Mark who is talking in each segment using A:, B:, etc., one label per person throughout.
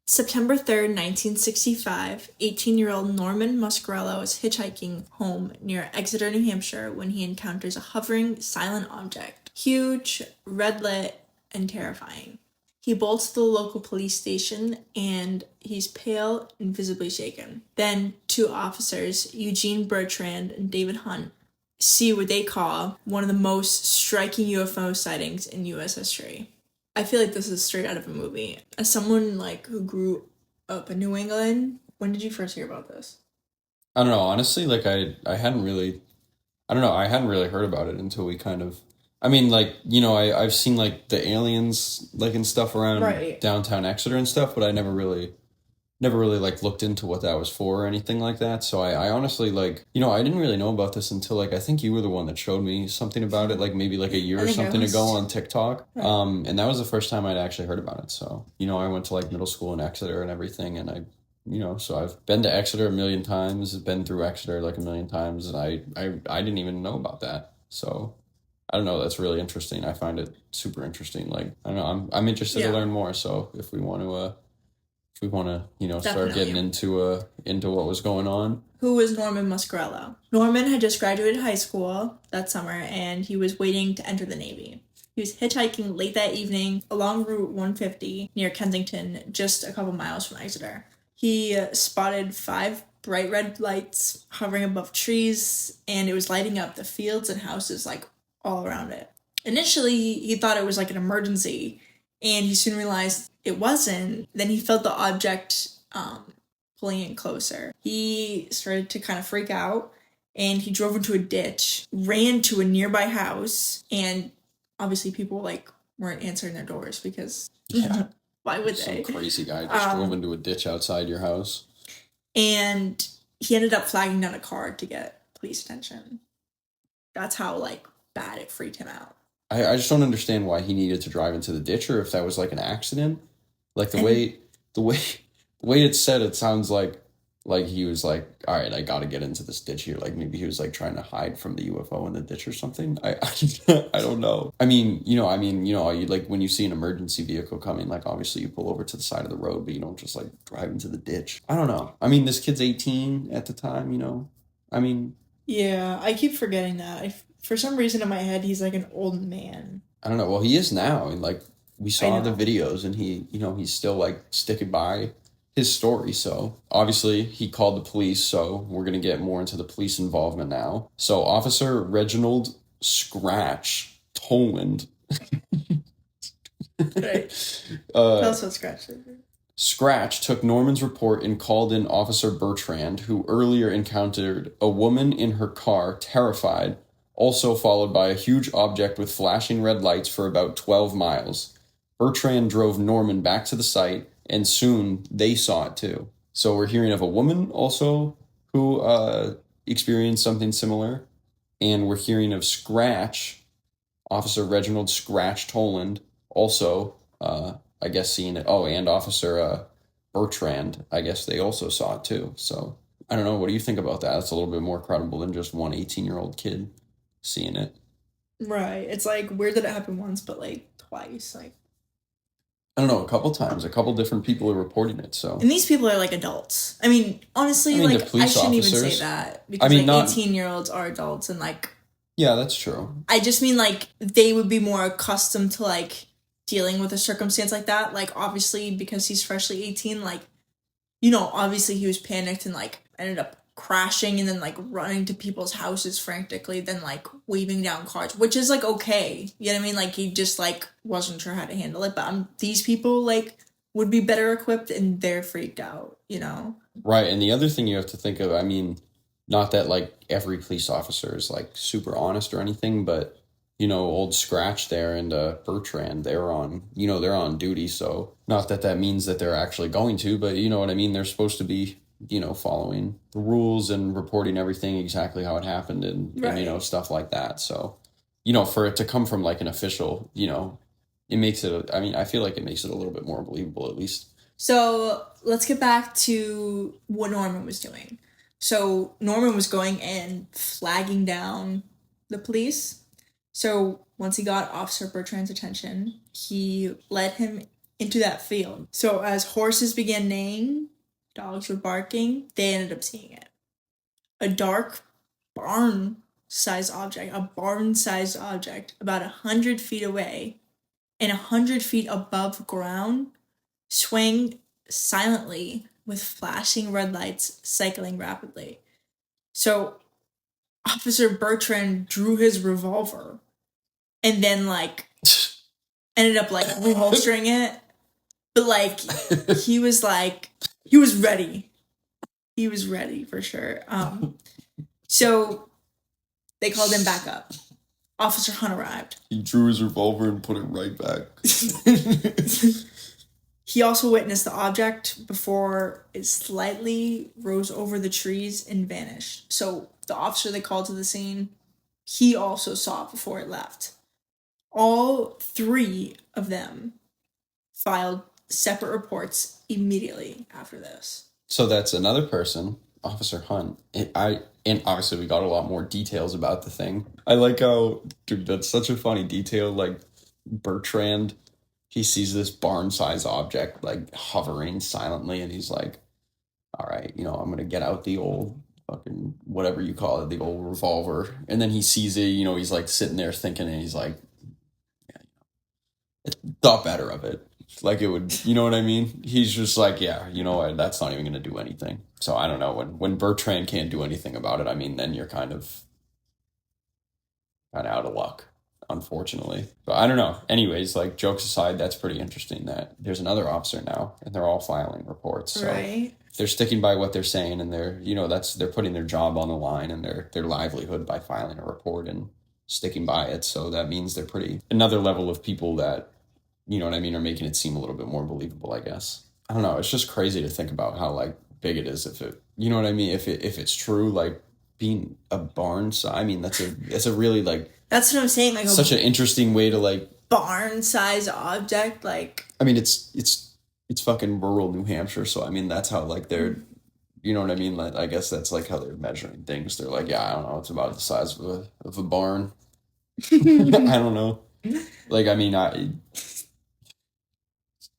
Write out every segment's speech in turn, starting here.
A: September 3rd, 1965, 18-year-old Norman Muscarello is hitchhiking home near Exeter, New Hampshire when he encounters a hovering, silent object. Huge, red lit, and terrifying. He bolts to the local police station and he's pale and visibly shaken. Then two officers, Eugene Bertrand and David Hunt, see what they call one of the most striking UFO sightings in U.S. history. I feel like this is straight out of a movie. As someone who grew up in New England, when did you first hear about this?
B: I don't know, honestly, I hadn't really, I don't know, I hadn't really heard about it until we kind of, I've seen the aliens and stuff around
A: Right.
B: downtown Exeter and stuff, but I never really looked into what that was for or anything like that. So I honestly I didn't really know about this until I think you were the one that showed me something about it, maybe a year
A: I
B: or
A: think I
B: something
A: was.
B: ago on TikTok.
A: Right.
B: And that was the first time I'd actually heard about it. So, I went to middle school in Exeter and everything, and so I've been to Exeter a million times, been through Exeter a million times, and I didn't even know about that. So I don't know, that's really interesting. I find it super interesting. I don't know, I'm interested to
A: Yeah.
B: learn more. So if we want to start
A: Definitely.
B: getting into what was going on.
A: Who was Norman Muscarello? Norman had just graduated high school that summer and he was waiting to enter the Navy. He was hitchhiking late that evening along Route 150 near Kensington, just a couple miles from Exeter. He spotted 5 bright red lights hovering above trees, and it was lighting up the fields and houses all around it. Initially, he thought it was an emergency, and he soon realized it wasn't. Then he felt the object pulling in closer. He started to kind of freak out, and he drove into a ditch, ran to a nearby house, and obviously people weren't answering their doors because
B: Yeah.
A: why would
B: Some
A: they?
B: crazy guy just drove into a ditch outside your house.
A: And he ended up flagging down a car to get police attention. That's how bad it freaked him out.
B: I just don't understand why he needed to drive into the ditch, or if that was an accident. The
A: And-
B: way the way the way it's said, it sounds like he was all right, I gotta get into this ditch here. Maybe he was trying to hide from the UFO in the ditch or something. I don't know. When you see an emergency vehicle coming, obviously you pull over to the side of the road, but you don't just drive into the ditch. I don't know. This kid's 18 at the time,
A: Yeah, I keep forgetting that. For some reason in my head, he's an old man.
B: I don't know. Well, he is now, and we saw the
A: know.
B: videos, and he's still sticking by his story. So obviously he called the police. So we're gonna get more into the police involvement now. So Officer Reginald Scratch Toland.
A: Right. Tell us what Scratch is.
B: Scratch took Norman's report and called in Officer Bertrand, who earlier encountered a woman in her car, terrified, also followed by a huge object with flashing red lights for about 12 miles. Bertrand drove Norman back to the site, and soon they saw it too. So we're hearing of a woman also who experienced something similar, and we're hearing of Scratch, Officer Reginald Scratch Toland, also I guess seeing it. Oh, and Officer Bertrand, I guess they also saw it too. So I don't know. What do you think about that? It's a little bit more credible than just one 18-year-old kid seeing it.
A: Right. It's weird that it happened once, but twice.
B: I don't know, a couple times, a couple different people are reporting it. So
A: And these people are adults. I mean, honestly,
B: the
A: I
B: police
A: shouldn't even
B: officers.
A: say that because 18-year-olds are adults, and
B: yeah, that's true.
A: I just mean they would be more accustomed to dealing with a circumstance like that. Obviously because he's freshly 18, obviously he was panicked and ended up crashing and then running to people's houses frantically, then waving down cars, which is okay. You know what I mean? He just wasn't sure how to handle it. But these people would be better equipped and they're freaked out,
B: Right, and the other thing you have to think of, not that every police officer is super honest or anything, but old Scratch there and Bertrand, they're on duty, so not that means that they're actually going to, but you know what I mean, they're supposed to be following the rules and reporting everything exactly how it happened and
A: Right.
B: stuff like that. So for it to come from an official, it makes it I feel like it makes it a little bit more believable, at least.
A: So let's get back to what Norman was doing. So Norman was going and flagging down the police. So once he got Officer Bertrand's attention, he led him into that field. So as horses began neighing, dogs were barking, they ended up seeing it. A dark barn-sized object about 100 feet away and 100 feet above ground, swaying silently with flashing red lights cycling rapidly. So Officer Bertrand drew his revolver and then ended up reholstering it. But he was ready. He was ready for sure. So they called him back up. Officer Hunt arrived.
B: He drew his revolver and put it right back.
A: He also witnessed the object before it slightly rose over the trees and vanished. So the officer they called to the scene, he also saw it before it left. All three of them filed separate reports immediately after this.
B: So that's another person, Officer Hunt. And obviously we got a lot more details about the thing. I like how, dude, that's such a funny detail. Like Bertrand, he sees this barn-sized object hovering silently, and he's like, all right, I'm going to get out the old fucking whatever you call it, the old revolver. And then he sees it, he's sitting there thinking, and he's like, yeah, thought better of it. It would, you know what I mean? He's just like, yeah, you know what, that's not even going to do anything. So I don't know, when Bertrand can't do anything about it, I mean, then you're kind of out of luck, unfortunately. But I don't know. Anyways, jokes aside, that's pretty interesting that there's another officer now and they're all filing reports. So
A: right.
B: They're sticking by what they're saying, and they're putting their job on the line and their livelihood by filing a report and sticking by it. So that means they're another level of people that, you know what I mean, are making it seem a little bit more believable, I guess. I don't know. It's just crazy to think about how big it is if it, you know what I mean? If it's true, being a barn. So I mean, that's a really
A: that's what I'm saying.
B: Such an interesting way to
A: barn-sized object.
B: I mean, it's fucking rural New Hampshire. So I mean, that's how they're, you know what I mean? I guess that's how they're measuring things. They're yeah, I don't know. It's about the size of a barn. I don't know. I mean,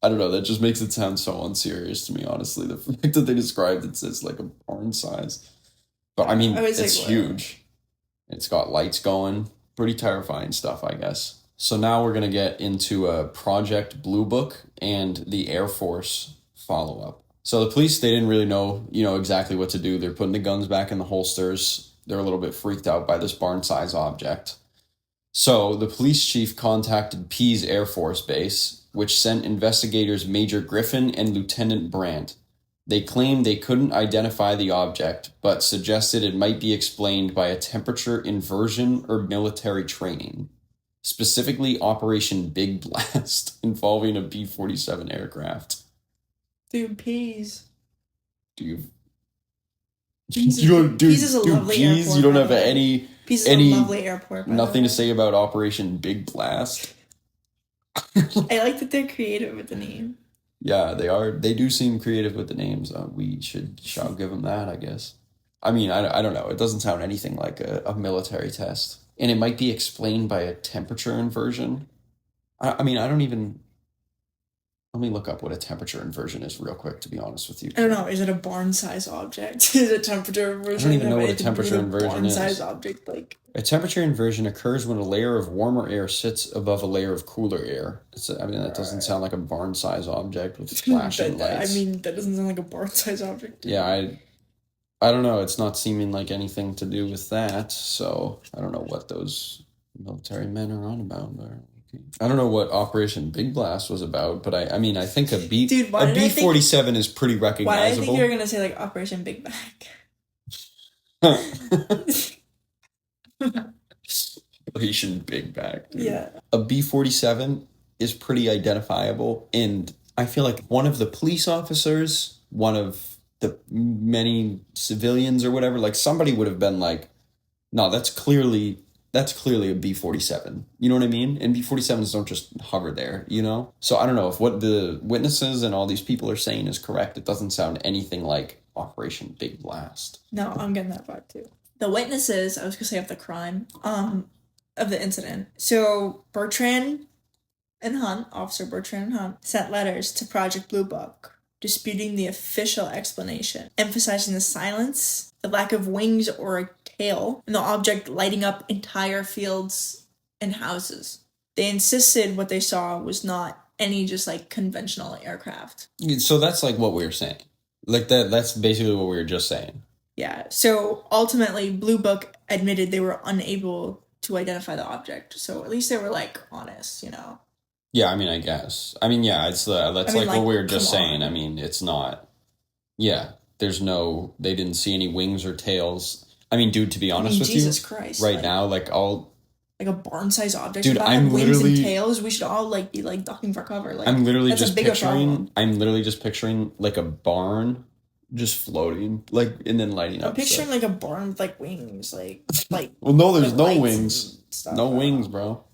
B: I don't know. That just makes it sound so unserious to me, honestly. The fact that they described it as a barn size. But I mean, it's huge. It's got lights going. Pretty terrifying stuff, I guess. So now we're going to get into Project Blue Book and the Air Force follow-up. So the police, they didn't really know, exactly what to do. They're putting the guns back in the holsters. They're a little bit freaked out by this barn-size object. So the police chief contacted Pease Air Force Base, which sent investigators Major Griffin and Lieutenant Brandt. They claimed they couldn't identify the object, but suggested it might be explained by a temperature inversion or military training, specifically Operation Big Blast, involving a B-47 aircraft.
A: Dude, Pease.
B: Pease
A: is a lovely airport.
B: You don't have any
A: lovely airport.
B: Nothing to say about Operation Big Blast.
A: I like that they're creative with the name.
B: Yeah, they are. They do seem creative with the names. We shall give them that, I guess. I mean, I don't know. It doesn't sound anything like a military test. And it might be explained by a temperature inversion. I mean, I don't even... Let me look up what a temperature inversion is real quick, to be honest with you.
A: I don't know. Is it a barn-sized object? Is it a temperature inversion?
B: I don't even know what a temperature inversion is.
A: Barn-sized object,
B: A temperature inversion occurs when a layer of warmer air sits above a layer of cooler air. That doesn't sound like a barn-sized object with flashing lights.
A: That doesn't sound like a barn-sized object.
B: Yeah, I don't know. It's not seeming like anything to do with that, so I don't know what those military men are on about there. I don't know what Operation Big Blast was about, but I mean, I think a B-47 is pretty recognizable.
A: Why did I think you were going to say, Operation Big Bang?
B: Operation Big Bang.
A: Yeah.
B: A B-47 is pretty identifiable, and I feel like one of the police officers, one of the many civilians or whatever, somebody would have been no, that's clearly a B-47. You know what I mean? And B-47s don't just hover there, So I don't know if what the witnesses and all these people are saying is correct. It doesn't sound anything like Operation Big Blast.
A: No, I'm getting that vibe too. The witnesses, I was going to say of the crime, of the incident. So Bertrand and Hunt, Officer Bertrand and Hunt, sent letters to Project Blue Book, disputing the official explanation, emphasizing the silence, the lack of wings or a tail, and the object lighting up entire fields and houses. They insisted what they saw was not any just like conventional aircraft.
B: So that's like what we were saying. Like that's basically what we were just saying.
A: Yeah. So ultimately, Blue Book admitted they were unable to identify the object. So at least they were like honest, you know.
B: Yeah, I mean, I guess. I mean, yeah, that's like what we were just saying. I mean, it's not. Yeah, there's no. They didn't see any wings or tails. I mean, dude, to be honest with
A: Jesus
B: you,
A: Christ,
B: right now, like all.
A: Like a barn-sized object.
B: Dude,
A: I'm wings and tails. We should all like be like ducking for cover. Like
B: I'm literally just picturing. I'm literally just picturing like a barn, just floating, like and then lighting up.
A: I'm picturing like a barn with like wings, like.
B: Well, no, there's no wings. No wings, bro.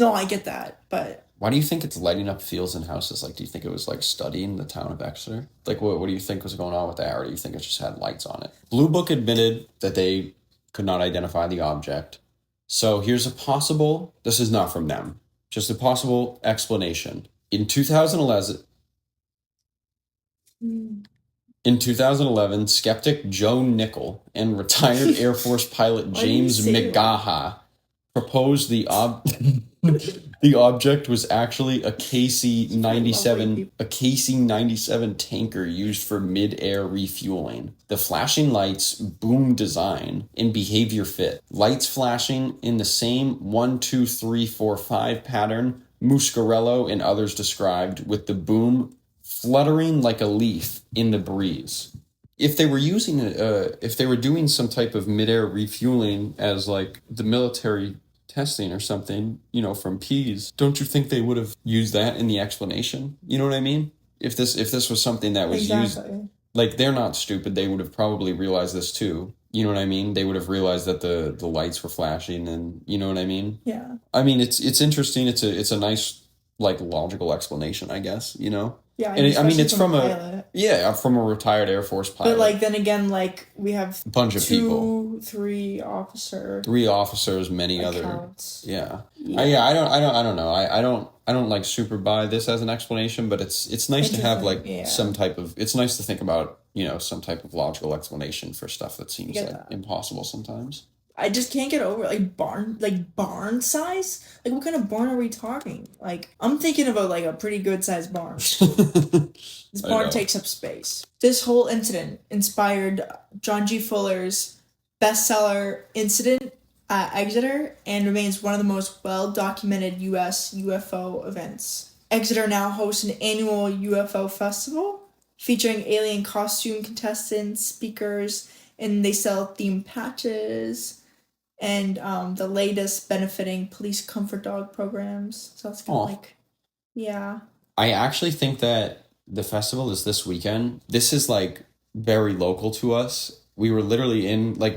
A: No, I get that, but.
B: Why do you think it's lighting up fields and houses? Like, do you think it was like studying the town of Exeter? Like, what do you think was going on with that, or do you think it just had lights on it? Blue Book admitted that they could not identify the object. So here's a possible, this is not from them, just a possible explanation. In 2011, skeptic Joe Nickel and retired Air Force pilot James McGaha proposed the object was actually a KC-97 tanker used for mid-air refueling. The flashing lights, boom design, and behavior fit. Lights flashing in the same 1, 2, 3, 4, 5 pattern Muscarello and others described, with the boom fluttering like a leaf in the breeze. If they were if they were doing some type of mid-air refueling as like the military testing or something, you know, from Peas, don't you think they would have used that in the explanation? You know what I mean? If this was something that was used, like they're not stupid, they would have probably realized this too. You know what I mean? They would have realized that the lights were flashing, and you know what I mean?
A: Yeah.
B: I mean, it's interesting. It's a nice like logical explanation, I guess. You know.
A: Yeah,
B: and I mean, it's from
A: a
B: retired Air Force pilot.
A: But like then again, like we have
B: a bunch of people,
A: 3 officers,
B: many
A: accounts.
B: other, yeah. I don't know. I don't like super buy this as an explanation, but it's nice to have like some type of. It's nice to think about, you know, some type of logical explanation for stuff that seems impossible sometimes.
A: I just can't get over barn size. Like, what kind of barn are we talking? Like, I'm thinking about like a pretty good sized barn. This barn takes up space. This whole incident inspired John G. Fuller's bestseller Incident at Exeter and remains one of the most well documented U.S. UFO events. Exeter now hosts an annual UFO festival featuring alien costume contestants, speakers, and they sell themed patches. And the latest benefiting police comfort dog programs. So it's kind of like, yeah.
B: I actually think that the festival is this weekend. This is like very local to us. We were literally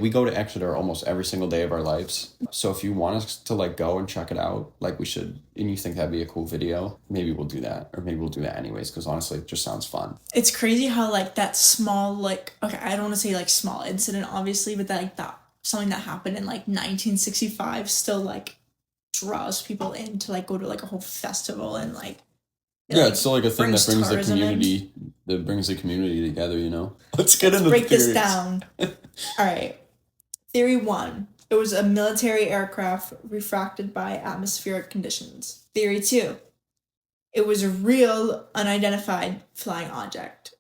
B: we go to Exeter almost every single day of our lives. So if you want us to like go and check it out, like we should, and you think that'd be a cool video, maybe we'll do that. Or maybe we'll do that anyways, because honestly, it just sounds fun.
A: It's crazy how like that small, like, okay, I don't want to say like small incident, obviously, but that like that something that happened in like 1965 still like draws people in to like go to like a whole festival and like
B: it's still like a thing that brings the community together, you know. Let's
A: break this down. All right, theory 1: it was a military aircraft refracted by atmospheric conditions. Theory 2: it was a real unidentified flying object.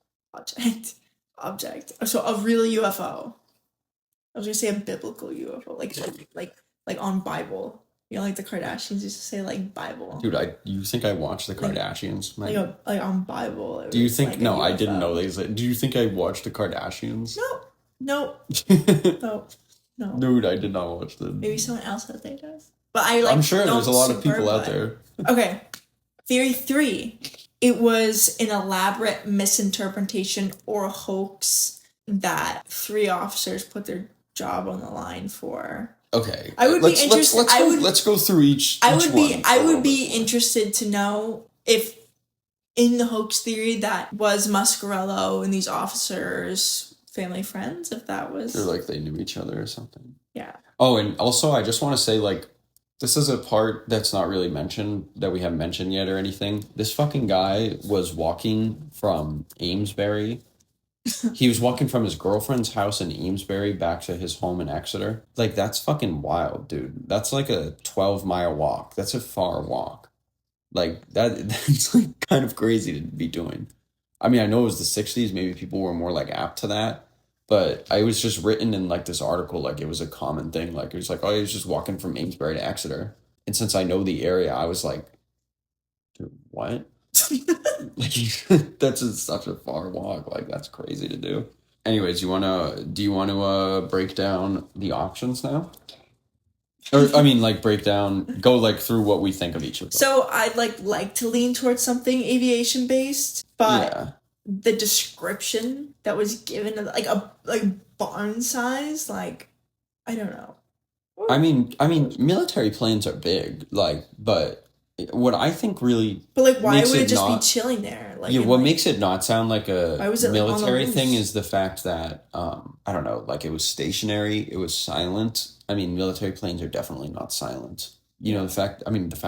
A: So a real UFO. I was gonna say a biblical UFO, like on Bible. You know, like the Kardashians used to say, like Bible.
B: Dude, you think I watched the Kardashians?
A: Like on Bible.
B: Do you think? Like no, I didn't know they. Do you think I watched the Kardashians?
A: No. No.
B: Dude, I did not watch them.
A: Maybe someone else out there does. But I'm
B: sure there's a lot of people out there.
A: Okay. Theory 3: it was an elaborate misinterpretation or a hoax that 3 officers put their job on the line for.
B: Okay.
A: I would be interested.
B: Let's go through each. I
A: would be interested to know if, in the hoax theory, that was Muscarello and these officers family friends. If that was,
B: or like they knew each other or something.
A: Yeah.
B: Oh, and also I just want to say, like, This is a part that's not really mentioned, that we haven't mentioned yet or anything. This fucking guy was walking from Amesbury. He was walking from his girlfriend's house in Amesbury back to his home in Exeter. Like, that's fucking wild, dude. That's like a 12-mile walk. That's a far walk. Like, that's like kind of crazy to be doing. I mean, I know it was the 60s. Maybe people were more like apt to that. But I was just written in like this article, like it was a common thing. Like, it was like, oh, he was just walking from Amesbury to Exeter. And since I know the area, I was like, dude, what? Like, that's such a far walk. Like, that's crazy to do. Anyways, do you want to break down the options now? Or, I mean, like, go, like, through what we think of each of them.
A: So I'd like to lean towards something aviation based, but
B: Yeah.
A: the description that was given, like a barn size, like, I don't know.
B: I mean, military planes are big, like, but what I think really
A: But like, why
B: makes
A: would
B: it
A: it just
B: not,
A: be chilling there? Like,
B: yeah,
A: in,
B: what
A: like,
B: makes it not sound like
A: why
B: a
A: was it, like, on the
B: military
A: loose?
B: thing is the fact that, I don't know, like, it was stationary, it was silent. I mean, military planes are definitely not silent. You know, the fact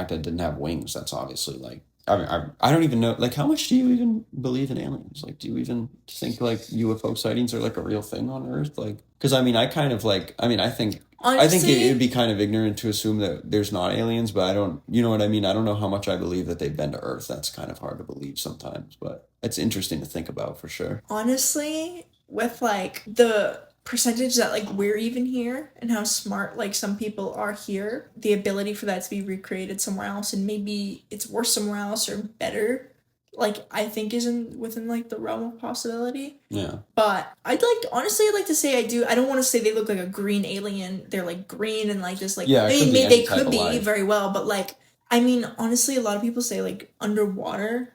B: that it didn't have wings, that's obviously, like, I don't even know, like, how much do you even believe in aliens? Like, do you even think, like, UFO sightings are, like, a real thing on Earth? Like, because, I mean, I kind of, like, I mean, I think
A: Honestly,
B: it'd be kind of ignorant to assume that there's not aliens, but I don't, you know what I mean? I don't know how much I believe that they've been to Earth. That's kind of hard to believe sometimes, but it's interesting to think about for sure.
A: honestly, with like the percentage that like we're even here and how smart like some people are here, the ability for that to be recreated somewhere else and maybe it's worse somewhere else or better, like I think isn't within like the realm of possibility.
B: Yeah.
A: But I'd like to say I don't want to say they look like a green alien. They're like green and like this like
B: Yeah, it could be any
A: they
B: type
A: could
B: of
A: be
B: life.
A: very well, but like I mean honestly a lot of people say like underwater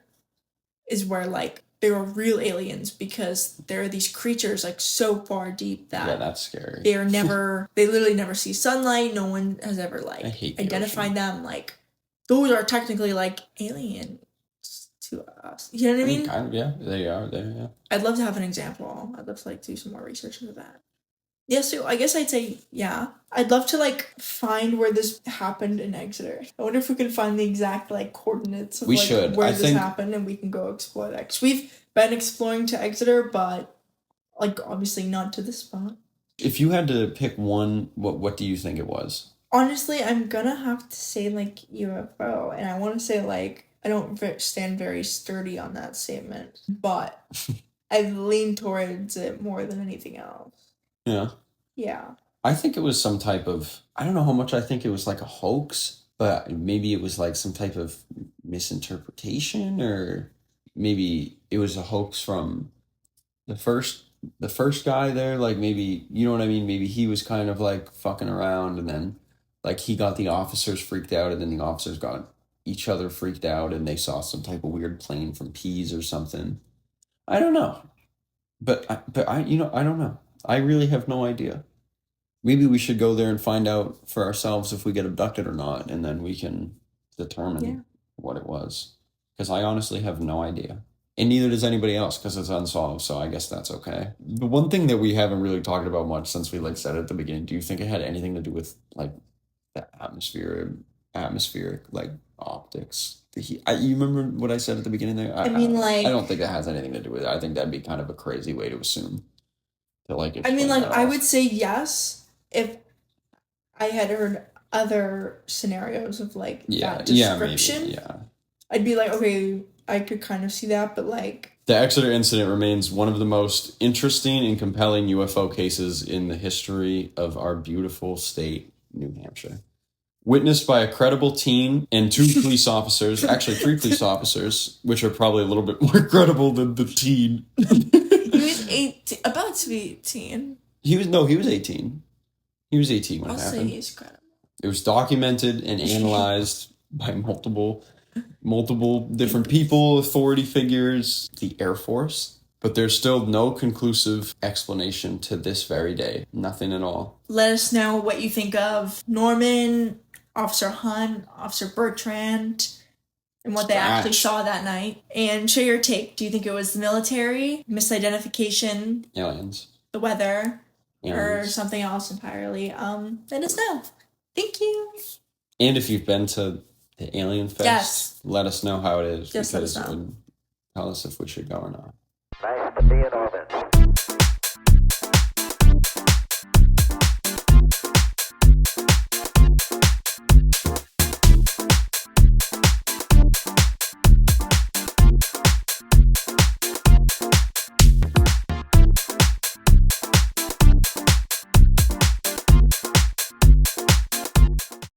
A: is where like there are real aliens because there are these creatures like so far deep
B: Yeah,
A: that
B: that's scary.
A: they literally never see sunlight. No one has ever like
B: I hate the
A: identified
B: ocean.
A: them. Like those are technically like aliens to us. You know what I mean?
B: Kind of, yeah, they are there, yeah.
A: I'd love to have an example. I'd love to like do some more research into that. Yeah, so I guess I'd say yeah. I'd love to like find where this happened in Exeter. I wonder if we can find the exact like coordinates of
B: We
A: like
B: should.
A: where
B: I
A: this
B: think-
A: happened and we can go explore that. 'Cause we've been exploring to Exeter, but like obviously not to this spot.
B: If you had to pick one, what do you think it was?
A: Honestly, I'm gonna have to say like UFO, and I want to say like I don't stand very sturdy on that statement, but I lean towards it more than anything else.
B: Yeah.
A: Yeah.
B: I think it was some type of, I don't know how much I think it was like a hoax, but maybe it was like some type of misinterpretation, or maybe it was a hoax from the first guy there. Like, maybe, you know what I mean? Maybe he was kind of like fucking around, and then like he got the officers freaked out, and then the officers got each other freaked out, and they saw some type of weird plane from Peas or something. I don't know. But I I don't know. I really have no idea. Maybe we should go there and find out for ourselves if we get abducted or not, and then we can determine what it was. Because I honestly have no idea. And neither does anybody else, because it's unsolved, so I guess that's okay. The one thing that we haven't really talked about much since we like said at the beginning, do you think it had anything to do with like the atmospheric like optics? You remember what I said at the beginning there?
A: I mean, like,
B: I don't think that has anything to do with it. I think that'd be kind of a crazy way to assume. To like,
A: I mean,
B: explain
A: like,
B: that
A: I
B: off.
A: would say yes if I had heard other scenarios of like that description.
B: Maybe, yeah.
A: I'd be like, okay, I could kind of see that, but like,
B: The Exeter incident remains one of the most interesting and compelling UFO cases in the history of our beautiful state, New Hampshire. Witnessed by a credible team and 2 police officers, actually 3 police officers, which are probably a little bit more credible than the teen.
A: he was 18, about to be 18.
B: He was 18. He was 18 when
A: I'll
B: it
A: say
B: happened.
A: he's credible.
B: It was documented and analyzed by multiple different people, authority figures, the Air Force. But there's still no conclusive explanation to this very day. Nothing at all.
A: Let us know what you think of Norman, Officer Hunt, Officer Bertrand, and what they actually saw that night. And share your take. Do you think it was the military, misidentification,
B: Aliens.
A: the weather, or
B: Aliens.
A: something else entirely? Let us know. Thank you.
B: And if you've been to the Alien Fest,
A: Yes.
B: let us know how it is.
A: Just let us
B: because
A: know.
B: it would tell us if we should go or not.
C: Nice to be in